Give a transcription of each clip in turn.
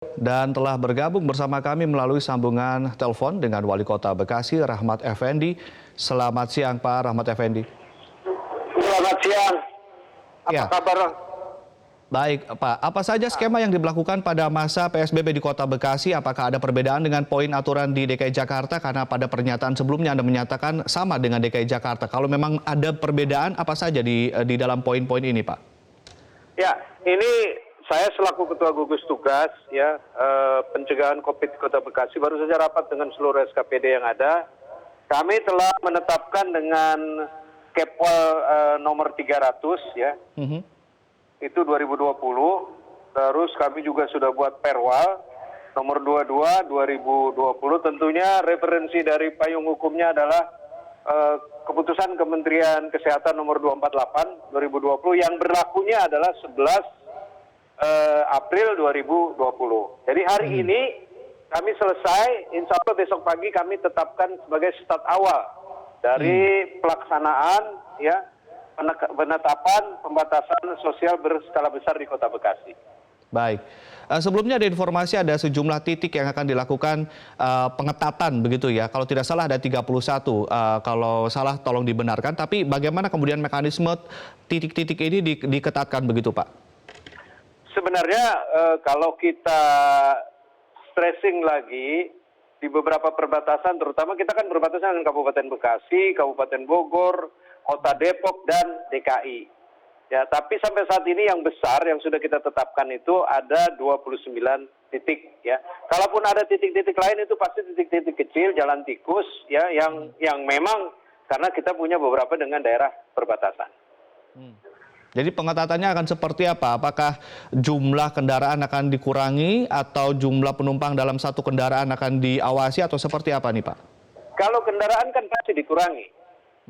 Dan telah bergabung bersama kami melalui sambungan telepon dengan Wali Kota Bekasi, Rahmat Effendi. Selamat siang, Pak Rahmat Effendi. Selamat siang. Apa Ya, kabar? baik, Pak. Apa saja skema yang diberlakukan pada masa PSBB di Kota Bekasi? Apakah ada perbedaan dengan poin aturan di DKI Jakarta? Karena pada pernyataan sebelumnya Anda menyatakan sama dengan DKI Jakarta. Kalau memang ada perbedaan, apa saja di dalam poin-poin ini, Pak? Ya, ini saya selaku Ketua Gugus Tugas pencegahan COVID di Kota Bekasi baru saja rapat dengan seluruh SKPD yang ada. Kami telah menetapkan dengan Kepol nomor 300 ya. Itu 2020. Terus kami juga sudah buat Perwal nomor 22 2020. Tentunya referensi dari payung hukumnya adalah keputusan Kementerian Kesehatan nomor 248 2020 yang berlakunya adalah 11 April 2020. Jadi hari ini kami selesai, insya Allah besok pagi kami tetapkan sebagai start awal dari pelaksanaan penetapan pembatasan sosial berskala besar di Kota Bekasi. Baik. Sebelumnya ada informasi ada sejumlah titik yang akan dilakukan pengetatan begitu ya. Kalau tidak salah ada 31. Kalau salah tolong dibenarkan. Tapi bagaimana kemudian mekanisme titik-titik ini diketatkan begitu, Pak? Sebenarnya kalau kita stressing lagi di beberapa perbatasan, terutama kita kan berbatasan dengan Kabupaten Bekasi, Kabupaten Bogor, Kota Depok, dan DKI. Ya, tapi sampai saat ini yang besar yang sudah kita tetapkan itu ada 29 titik. Ya, kalaupun ada titik-titik lain itu pasti titik-titik kecil, jalan tikus, ya, yang memang karena kita punya beberapa dengan daerah perbatasan. Jadi pengetatannya akan seperti apa? Apakah jumlah kendaraan akan dikurangi atau jumlah penumpang dalam satu kendaraan akan diawasi atau seperti apa nih, Pak? Kalau kendaraan kan pasti dikurangi,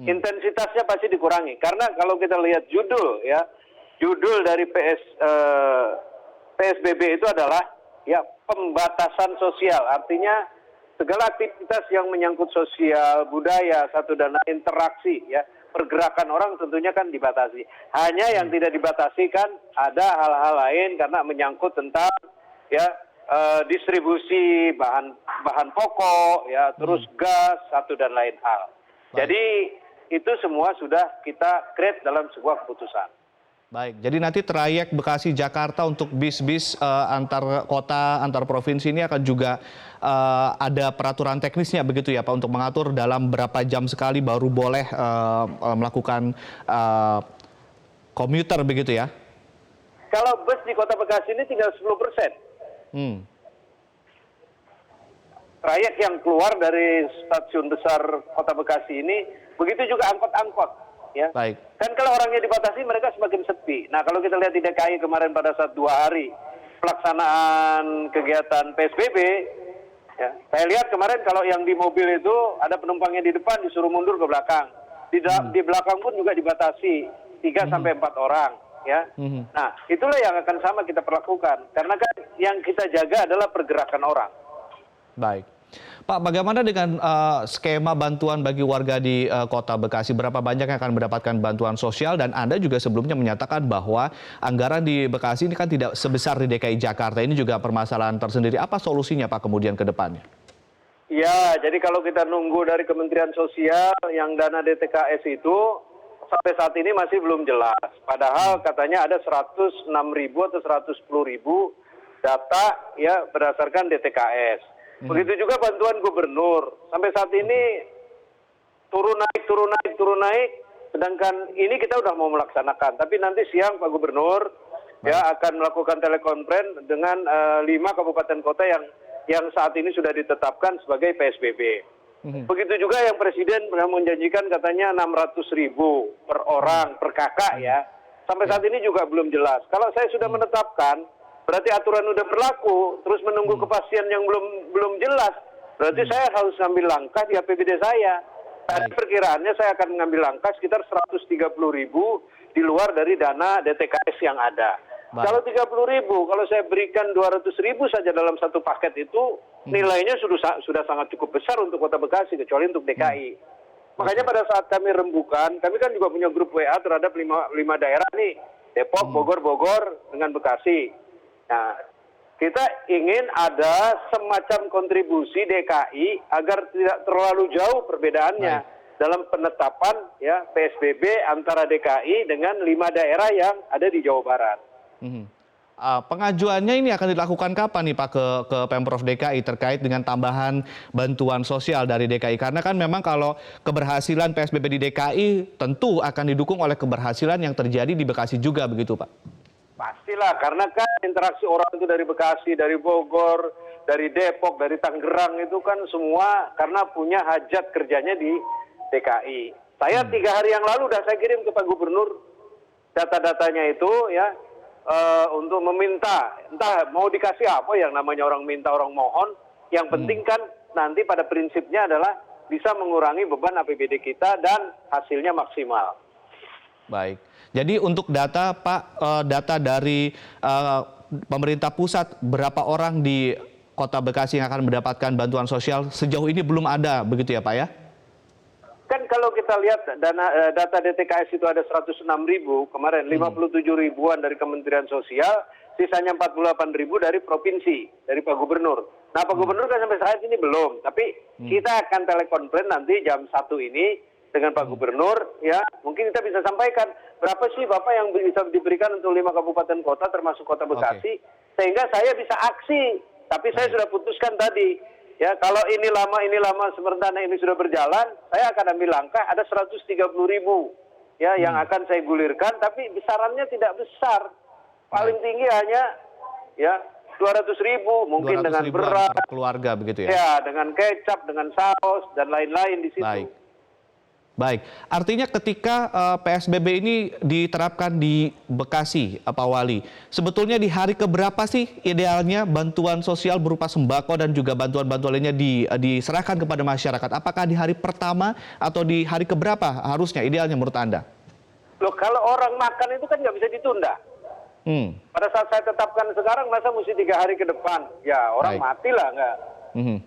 intensitasnya pasti dikurangi. Karena kalau kita lihat judul dari PSBB itu adalah pembatasan sosial. Artinya segala aktivitas yang menyangkut sosial, budaya, satu dan lain, interaksi, pergerakan orang tentunya kan dibatasi. Hanya yang tidak dibatasi kan ada hal-hal lain karena menyangkut tentang distribusi bahan pokok, terus gas, satu dan lain hal. Jadi itu semua sudah kita create dalam sebuah keputusan. Baik, jadi nanti trayek Bekasi-Jakarta untuk bis-bis antar kota, antar provinsi ini akan juga ada peraturan teknisnya begitu ya Pak, untuk mengatur dalam berapa jam sekali baru boleh melakukan komuter begitu ya? Kalau bus di Kota Bekasi ini tinggal 10%. Trayek yang keluar dari stasiun besar Kota Bekasi ini, begitu juga angkot-angkot. Ya. Baik. Kan kalau orangnya dibatasi mereka semakin sepi. Nah kalau kita lihat di DKI kemarin pada saat 2 hari pelaksanaan kegiatan PSBB, saya lihat kemarin kalau yang di mobil itu ada penumpangnya di depan disuruh mundur ke belakang. Di belakang pun juga dibatasi 3 sampai 4 orang. Ya. Nah itulah yang akan sama kita perlakukan. Karena kan yang kita jaga adalah pergerakan orang. Baik. Pak, bagaimana dengan skema bantuan bagi warga di Kota Bekasi? Berapa banyak yang akan mendapatkan bantuan sosial? Dan Anda juga sebelumnya menyatakan bahwa anggaran di Bekasi ini kan tidak sebesar di DKI Jakarta. Ini juga permasalahan tersendiri. Apa solusinya Pak kemudian ke depannya? Ya, jadi kalau kita nunggu dari Kementerian Sosial yang dana DTKS itu sampai saat ini masih belum jelas. Padahal katanya ada 106.000 atau 110.000 data berdasarkan DTKS. Begitu juga bantuan gubernur. Sampai saat ini turun naik. Sedangkan ini kita udah mau melaksanakan. Tapi nanti siang Pak Gubernur akan melakukan telekonferensi dengan 5 kabupaten kota yang saat ini sudah ditetapkan sebagai PSBB. Begitu juga yang Presiden pernah menjanjikan katanya 600.000 per orang, per kakak ya. Sampai saat ini juga belum jelas. Kalau saya sudah menetapkan, berarti aturan udah berlaku, terus menunggu kepastian yang belum jelas. Berarti saya harus ngambil langkah di APBD saya. Tadi perkiraannya saya akan mengambil langkah sekitar 130.000 di luar dari dana DTKS yang ada. Kalau 30.000, kalau saya berikan 200.000 saja dalam satu paket itu, nilainya sudah sangat cukup besar untuk Kota Bekasi, kecuali untuk DKI. Makanya pada saat kami rembukan, kami kan juga punya grup WA terhadap 5 daerah nih, Depok, Bogor dengan Bekasi. Nah, kita ingin ada semacam kontribusi DKI agar tidak terlalu jauh perbedaannya dalam penetapan ya PSBB antara DKI dengan 5 daerah yang ada di Jawa Barat. Pengajuannya ini akan dilakukan kapan nih Pak ke Pemprov DKI terkait dengan tambahan bantuan sosial dari DKI? Karena kan memang kalau keberhasilan PSBB di DKI tentu akan didukung oleh keberhasilan yang terjadi di Bekasi juga begitu Pak? Pastilah, karena kan interaksi orang itu dari Bekasi, dari Bogor, dari Depok, dari Tangerang itu kan semua karena punya hajat kerjanya di DKI. Saya 3 hari yang lalu udah saya kirim ke Pak Gubernur data-datanya itu ya untuk meminta, entah mau dikasih apa yang namanya orang minta orang mohon. Yang penting kan nanti pada prinsipnya adalah bisa mengurangi beban APBD kita dan hasilnya maksimal. Baik. Jadi untuk data Pak, data dari pemerintah pusat berapa orang di Kota Bekasi yang akan mendapatkan bantuan sosial sejauh ini belum ada begitu ya Pak ya? Kan kalau kita lihat data DTKS itu ada 106.000 kemarin, 57 ribuan dari Kementerian Sosial, sisanya 48.000 dari provinsi, dari Pak Gubernur. Nah Pak Gubernur kan sampai saat ini belum, tapi kita akan telekonferensi nanti jam 1 ini dengan Pak Gubernur, ya mungkin kita bisa sampaikan berapa sih Bapak yang bisa diberikan untuk 5 kabupaten kota termasuk Kota Bekasi, sehingga saya bisa aksi. Tapi saya sudah putuskan tadi, ya kalau ini lama sementara ini sudah berjalan, saya akan ambil langkah ada 130.000 ya yang akan saya gulirkan, tapi besarannya tidak besar, paling tinggi hanya ya 200.000 mungkin dengan beras, keluarga begitu ya? Ya dengan kecap, dengan saus dan lain-lain di situ. Baik, artinya ketika PSBB ini diterapkan di Bekasi, Pak Wali, sebetulnya di hari keberapa sih idealnya bantuan sosial berupa sembako dan juga bantuan-bantuan lainnya diserahkan kepada masyarakat? Apakah di hari pertama atau di hari keberapa harusnya idealnya menurut Anda? Loh kalau orang makan itu kan nggak bisa ditunda. Pada saat saya tetapkan sekarang masa mesti 3 hari ke depan? Ya orang matilah nggak.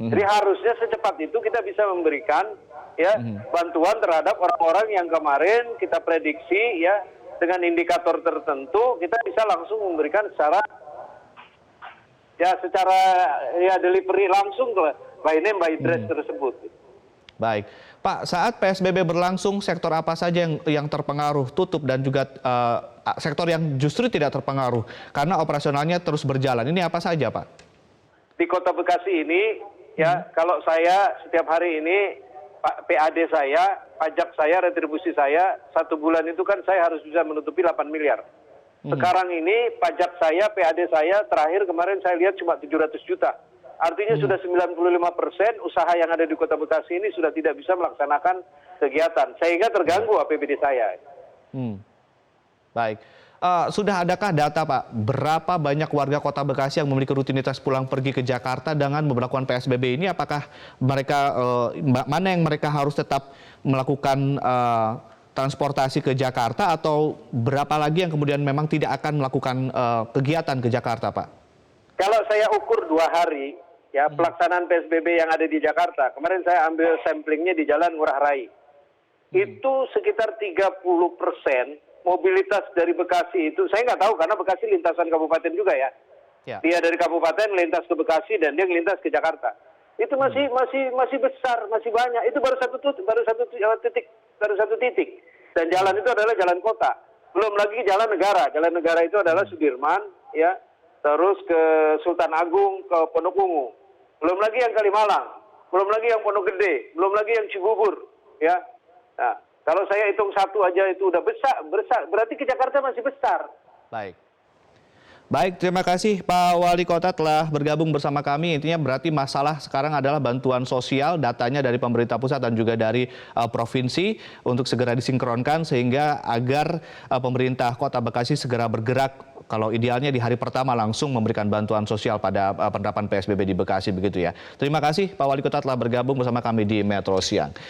Jadi harusnya secepat itu kita bisa memberikan ya bantuan terhadap orang-orang yang kemarin kita prediksi ya dengan indikator tertentu kita bisa langsung memberikan secara delivery langsung ke by name by address tersebut. Baik, Pak, saat PSBB berlangsung sektor apa saja yang terpengaruh tutup dan juga sektor yang justru tidak terpengaruh karena operasionalnya terus berjalan. Ini apa saja, Pak? Di Kota Bekasi ini ya kalau saya setiap hari ini PAD saya, pajak saya, retribusi saya, 1 bulan itu kan saya harus bisa menutupi 8 miliar. Sekarang ini pajak saya, PAD saya, terakhir kemarin saya lihat cuma 700 juta. Artinya sudah 95% usaha yang ada di Kota Bekasi ini sudah tidak bisa melaksanakan kegiatan. Sehingga terganggu APBD saya. Baik. Sudah adakah data Pak, berapa banyak warga Kota Bekasi yang memiliki rutinitas pulang pergi ke Jakarta dengan memperlakukan PSBB ini? Apakah mereka, mana yang mereka harus tetap melakukan transportasi ke Jakarta atau berapa lagi yang kemudian memang tidak akan melakukan kegiatan ke Jakarta Pak? Kalau saya ukur 2 hari, ya pelaksanaan PSBB yang ada di Jakarta, kemarin saya ambil samplingnya di Jalan Ngurah Rai. Itu sekitar 30% mobilitas dari Bekasi itu, saya nggak tahu karena Bekasi lintasan kabupaten juga ya. Dia dari kabupaten melintas ke Bekasi dan dia melintas ke Jakarta. Itu masih besar, masih banyak. Itu baru satu titik. Dan jalan itu adalah jalan kota. Belum lagi jalan negara. Jalan negara itu adalah Sudirman, ya, terus ke Sultan Agung, ke Pondok Ungu. Belum lagi yang Kalimalang, belum lagi yang Pondok Gede, belum lagi yang Cibubur, ya. Nah, kalau saya hitung satu aja itu udah besar, berarti ke Jakarta masih besar. Baik, terima kasih Pak Wali Kota telah bergabung bersama kami. Intinya berarti masalah sekarang adalah bantuan sosial, datanya dari pemerintah pusat dan juga dari provinsi untuk segera disinkronkan sehingga agar pemerintah Kota Bekasi segera bergerak. Kalau idealnya di hari pertama langsung memberikan bantuan sosial pada penerapan PSBB di Bekasi begitu ya. Terima kasih Pak Wali Kota telah bergabung bersama kami di Metro Siang.